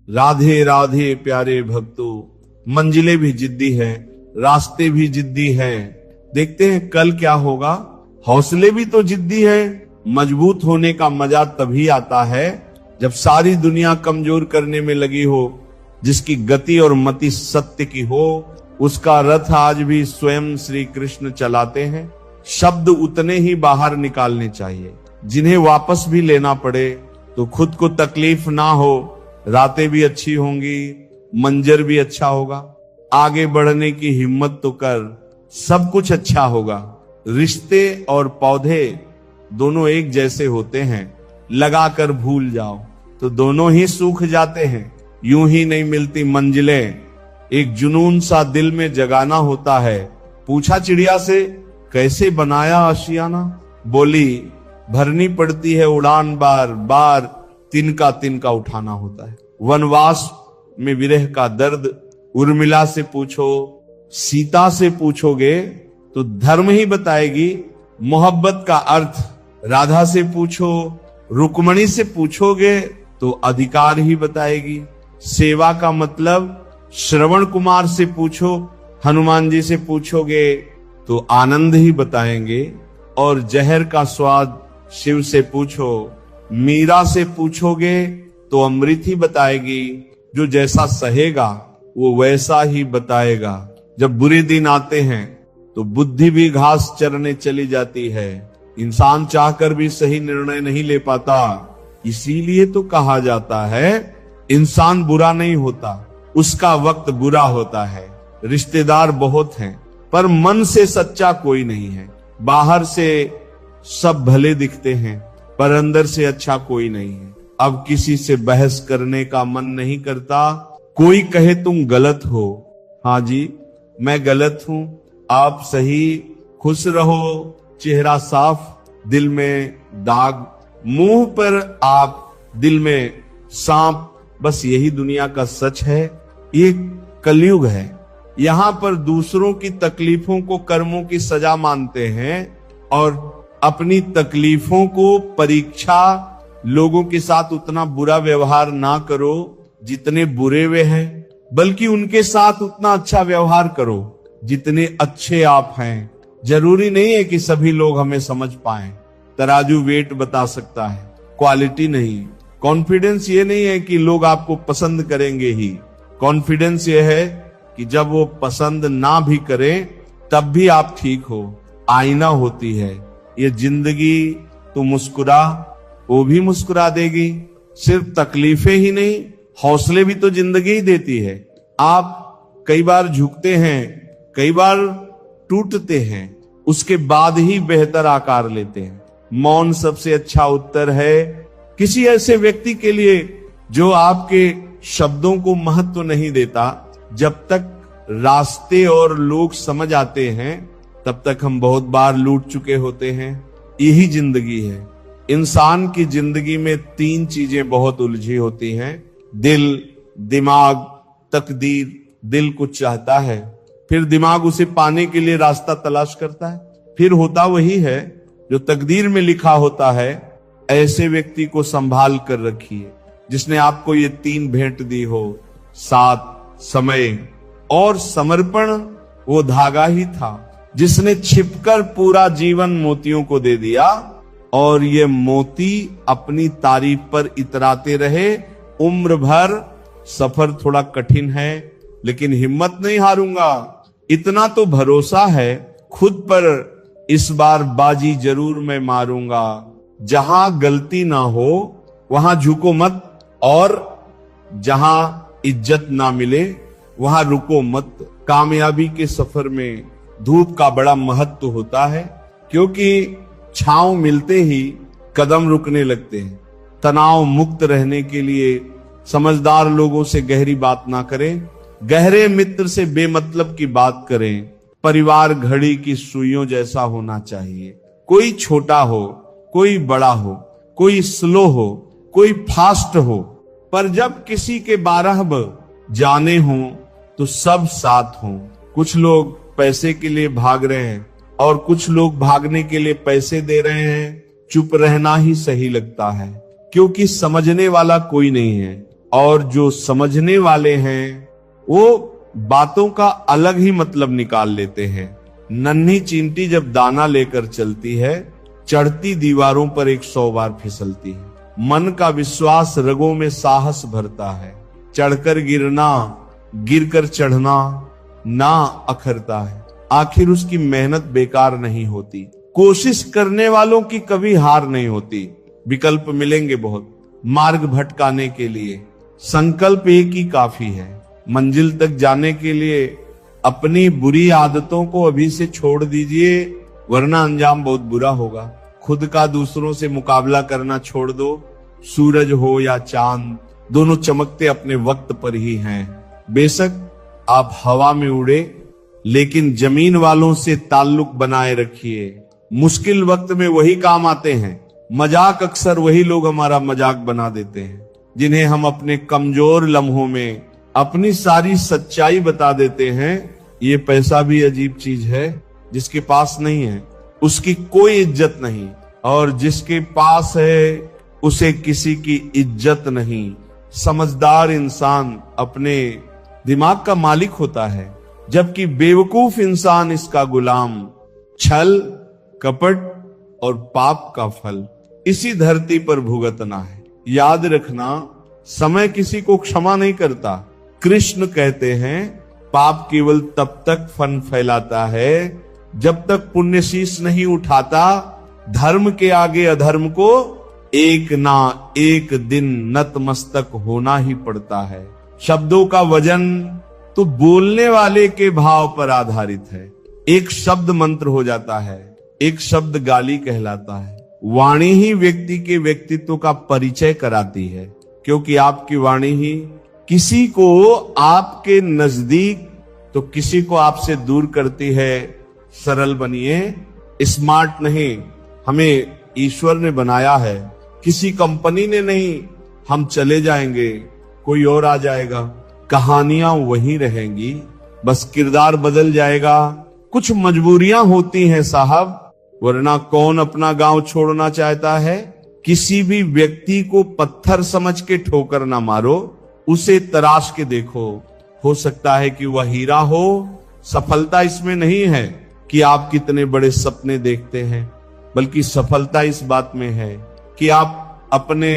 राधे राधे प्यारे भक्तों, मंजिलें भी जिद्दी है, रास्ते भी जिद्दी है। देखते हैं कल क्या होगा। हौसले भी तो जिद्दी है। मजबूत होने का मजा तभी आता है जब सारी दुनिया कमजोर करने में लगी हो। जिसकी गति और मति सत्य की हो, उसका रथ आज भी स्वयं श्री कृष्ण चलाते हैं। शब्द उतने ही बाहर निकालने चाहिए जिन्हें वापस भी लेना पड़े तो खुद को तकलीफ ना हो। रातें भी अच्छी होंगी, मंजर भी अच्छा होगा। आगे बढ़ने की हिम्मत तो कर, सब कुछ अच्छा होगा। रिश्ते और पौधे दोनों एक जैसे होते हैं, लगाकर भूल जाओ तो दोनों ही सूख जाते हैं। यूं ही नहीं मिलती मंजिलें, एक जुनून सा दिल में जगाना होता है। पूछा चिड़िया से, कैसे बनाया आशियाना? बोली, भरनी पड़ती है उड़ान, बार बार तिनका तिनका उठाना होता है। वनवास में विरह का दर्द उर्मिला से पूछो, सीता से पूछोगे तो धर्म ही बताएगी मोहब्बत का अर्थ। राधा से पूछो, रुक्मणी से पूछोगे तो अधिकार ही बताएगी। सेवा का मतलब श्रवण कुमार से पूछो, हनुमान जी से पूछोगे तो आनंद ही बताएंगे। और जहर का स्वाद शिव से पूछो, मीरा से पूछोगे तो अमृत ही बताएगी। जो जैसा सहेगा वो वैसा ही बताएगा। जब बुरे दिन आते हैं तो बुद्धि भी घास चरने चली जाती है। इंसान चाहकर भी सही निर्णय नहीं ले पाता। इसीलिए तो कहा जाता है इंसान बुरा नहीं होता, उसका वक्त बुरा होता है। रिश्तेदार बहुत हैं पर मन से सच्चा कोई नहीं है। बाहर से सब भले दिखते हैं पर अंदर से अच्छा कोई नहीं है। अब किसी से बहस करने का मन नहीं करता। कोई कहे तुम गलत हो, हाँ जी मैं गलत हूं, आप सही, खुश रहो, चेहरा साफ, दिल में दाग, मुंह पर आप, दिल में सांप। बस यही दुनिया का सच है। ये कलयुग है। यहाँ पर दूसरों की तकलीफों को कर्मों की सजा मानते हैं और अपनी तकलीफों को परीक्षा। लोगों के साथ उतना बुरा व्यवहार ना करो जितने बुरे वे हैं, बल्कि उनके साथ उतना अच्छा व्यवहार करो जितने अच्छे आप हैं। जरूरी नहीं है कि सभी लोग हमें समझ पाएं। तराजू वेट बता सकता है, क्वालिटी नहीं। कॉन्फिडेंस ये नहीं है कि लोग आपको पसंद करेंगे ही। कॉन्फिडेंस ये है कि जब वो पसंद ना भी करें तब भी आप ठीक हो। आईना होती है ये जिंदगी, तो मुस्कुरा, वो भी मुस्कुरा देगी। सिर्फ तकलीफें ही नहीं, हौसले भी तो जिंदगी ही देती है। आप कई बार झुकते हैं, कई बार टूटते हैं, उसके बाद ही बेहतर आकार लेते हैं। मौन सबसे अच्छा उत्तर है किसी ऐसे व्यक्ति के लिए जो आपके शब्दों को महत्व नहीं देता। जब तक रास्ते और लोग समझ आते हैं तब तक हम बहुत बार लूट चुके होते हैं। यही जिंदगी है। इंसान की जिंदगी में 3 चीजें बहुत उलझी होती हैं, दिल, दिमाग, तकदीर। दिल कुछ चाहता है, फिर दिमाग उसे पाने के लिए रास्ता तलाश करता है, फिर होता वही है जो तकदीर में लिखा होता है। ऐसे व्यक्ति को संभाल कर रखिए जिसने आपको ये 3 भेंट दी हो, साथ, समय और समर्पण। वो धागा ही था जिसने छिपकर पूरा जीवन मोतियों को दे दिया और ये मोती अपनी तारीफ पर इतराते रहे उम्र भर। सफर थोड़ा कठिन है लेकिन हिम्मत नहीं हारूंगा, इतना तो भरोसा है खुद पर, इस बार बाजी जरूर मैं मारूंगा। जहां गलती ना हो वहां झुको मत, और जहां इज्जत ना मिले वहां रुको मत। कामयाबी के सफर में धूप का बड़ा महत्व होता है, क्योंकि छांव मिलते ही कदम रुकने लगते हैं। तनाव मुक्त रहने के लिए समझदार लोगों से गहरी बात ना करें, गहरे मित्र से बेमतलब की बात करें। परिवार घड़ी की सुइयों जैसा होना चाहिए, कोई छोटा हो, कोई बड़ा हो, कोई स्लो हो, कोई फास्ट हो, पर जब किसी के 12 जाने हों तो सब साथ हों। कुछ लोग पैसे के लिए भाग रहे हैं और कुछ लोग भागने के लिए पैसे दे रहे हैं। चुप रहना ही सही लगता है, क्योंकि समझने वाला कोई नहीं है और जो समझने वाले हैं वो बातों का अलग ही मतलब निकाल लेते हैं। नन्ही चींटी जब दाना लेकर चलती है, चढ़ती दीवारों पर 100 बार फिसलती है। मन का विश्वास रगों में साहस भरता है। चढ़कर गिरना, गिरकर चढ़ना ना अखरता है। आखिर उसकी मेहनत बेकार नहीं होती। कोशिश करने वालों की कभी हार नहीं होती। विकल्प मिलेंगे बहुत मार्ग भटकाने के लिए, संकल्प एक ही काफी है। मंजिल तक जाने के लिए अपनी बुरी आदतों को अभी से छोड़ दीजिए, वरना अंजाम बहुत बुरा होगा। खुद का दूसरों से मुकाबला करना छोड़ दो। सूरज हो या चांद, दोनों चमकते अपने वक्त पर ही हैं। बेशक आप हवा में उड़े, लेकिन जमीन वालों से ताल्लुक बनाए रखिए। मुश्किल वक्त में वही काम आते हैं। मजाक अक्सर वही लोग हमारा मजाक बना देते हैं जिन्हें हम अपने कमजोर लम्हों में अपनी सारी सच्चाई बता देते हैं। ये पैसा भी अजीब चीज है, जिसके पास नहीं है उसकी कोई इज्जत नहीं, और जिसके पास है उसे किसी की इज्जत नहीं। समझदार इंसान अपने दिमाग का मालिक होता है, जबकि बेवकूफ इंसान इसका गुलाम। छल, कपट और पाप का फल इसी धरती पर भुगतना है। याद रखना, समय किसी को क्षमा नहीं करता। कृष्ण कहते हैं, पाप केवल तब तक फन फैलाता है जब तक पुण्य शीश नहीं उठाता। धर्म के आगे अधर्म को एक ना एक दिन नतमस्तक होना ही पड़ता है। शब्दों का वजन तो बोलने वाले के भाव पर आधारित है। एक शब्द मंत्र हो जाता है, एक शब्द गाली कहलाता है। वाणी ही व्यक्ति के व्यक्तित्व का परिचय कराती है, क्योंकि आपकी वाणी ही किसी को आपके नजदीक तो किसी को आपसे दूर करती है। सरल बनिए, स्मार्ट नहीं। हमें ईश्वर ने बनाया है, किसी कंपनी ने नहीं। हम चले जाएंगे, कोई और आ जाएगा। कहानियां वही रहेंगी, बस किरदार बदल जाएगा। कुछ मजबूरियां होती हैं साहब, वरना कौन अपना गांव छोड़ना चाहता है। किसी भी व्यक्ति को पत्थर समझ के ठोकर ना मारो, उसे तराश के देखो। हो सकता है कि वह हीरा हो। सफलता इसमें नहीं है कि आप कितने बड़े सपने देखते हैं, बल्कि सफलता इस बात में है कि आप अपने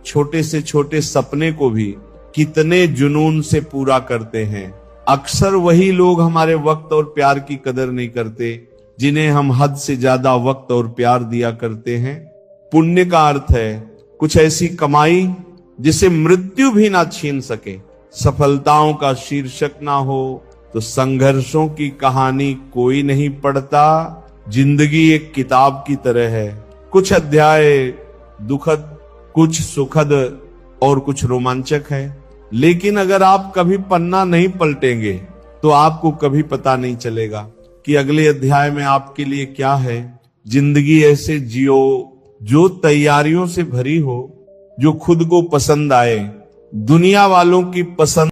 छोटे से छोटे सपने को भी कितने जुनून से पूरा करते हैं। अक्सर वही लोग हमारे वक्त और प्यार की कदर नहीं करते, जिन्हें हम हद से ज्यादा वक्त और प्यार दिया करते हैं। पुण्य का अर्थ है कुछ ऐसी कमाई जिसे मृत्यु भी ना छीन सके। सफलताओं का शीर्षक ना हो तो संघर्षों की कहानी कोई नहीं पढ़ता। जिंदगी एक किताब की तरह है, कुछ अध्याय दुखद, कुछ सुखद और कुछ रोमांचक है। लेकिन अगर आप कभी पन्ना नहीं पलटेंगे तो आपको कभी पता नहीं चलेगा कि अगले अध्याय में आपके लिए क्या है। जिंदगी ऐसे जियो जो तैयारियों से भरी हो, जो खुद को पसंद आए, दुनिया वालों की पसंद